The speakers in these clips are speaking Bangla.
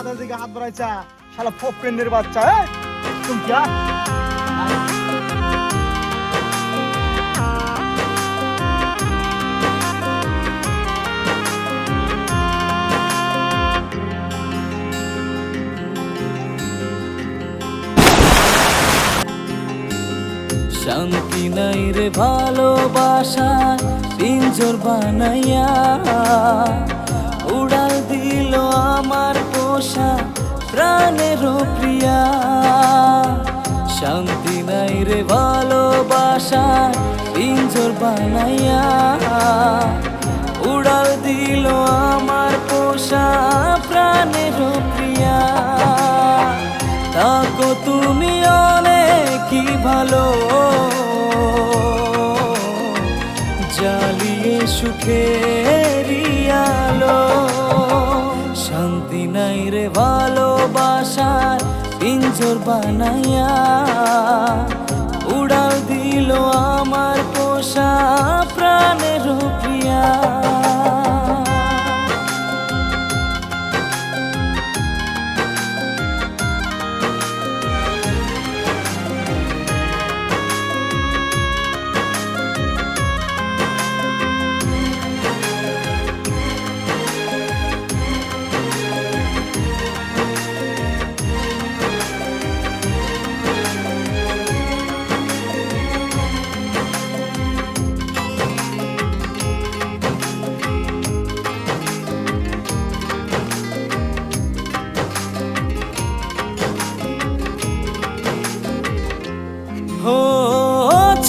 মাথার দিকে হাত বাড়াইছা শালা ফকিন্নের বাচ্চা। তুমি কি শান্তি নাই রে ভালোবাসা পিঞ্জর বানাইয়া উড়াল দিল আমার পোষা প্রাণের প্রিয়া। শান্তি নাই রে ভালোবাসা পিঞ্জর বানাইয়া উড়াল দিল আমার পোষা প্রাণের প্রিয়া। তাকো তুমি অনেকই ভালো জ্বালিয়ে সুখের আলো। শান্তি নাই রে ভালোবাসার পিঞ্জর বানাইয়া উড়াল দিল আমার পোষা প্রাণের প্রিয়া।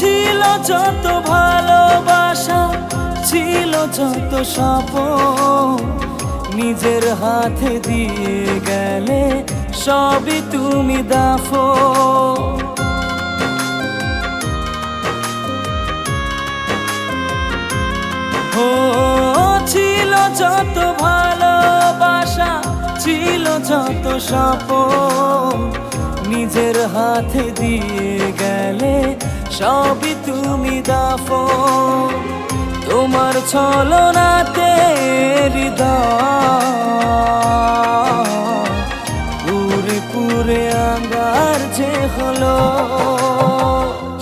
ছিল যত ভালোবাসা ছিল যত স্বপ্ন নিজের হাতে দিয়ে গেলে সবই তুমি দাফন। ছিল যত ভালোবাসা ছিল যত স্বপ্ন নিজের হাতে দিয়ে গেলে সবই তুমি দাফন। তোমার ছলনাতে হৃদয় পুরে পুরে আঙ্গার যে হলো।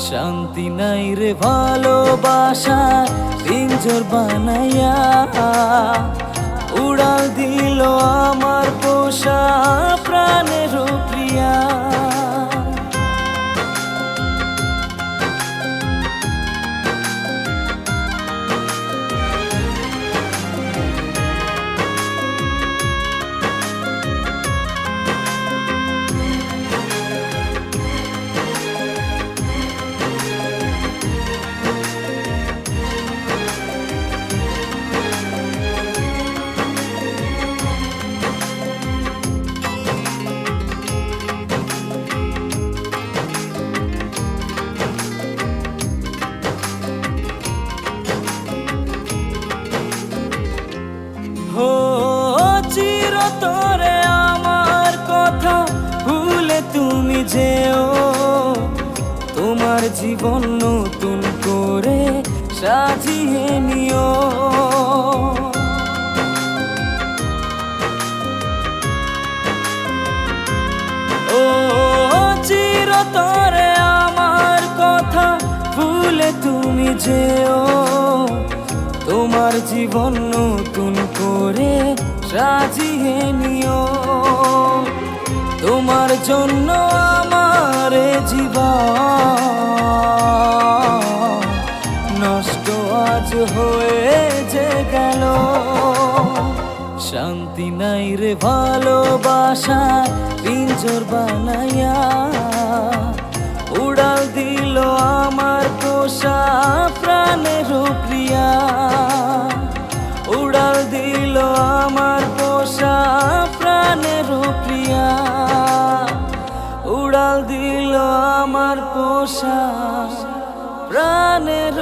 শান্তি নাই রে ভালোবাসা পিঞ্জর বানাইয়া উড়াল দিল আমার পোষা প্রাণের প্রিয়া। চিরতরে আমার কথা ভুলে তুমি যেও তোমার জীবন নতুন করে সাজিয়ে নিও। ও চিরতরে আমার কথা ভুলে তুমি যেও তোমার জীবন নতুন করে সাজিয়ে নিও। তোমার জন্য আমার জীবন নষ্ট আজ হয়ে যে গেল। শান্তি নাই রে ভালোবাসা পিঞ্জর বানাইয়া উড়াল দিল আমার পোষা প্রাণের প্রিয়া। উড়াল দিল আমার পোষা প্রাণের প্রিয়া। উড়াল দিল আমার পোষা প্রাণের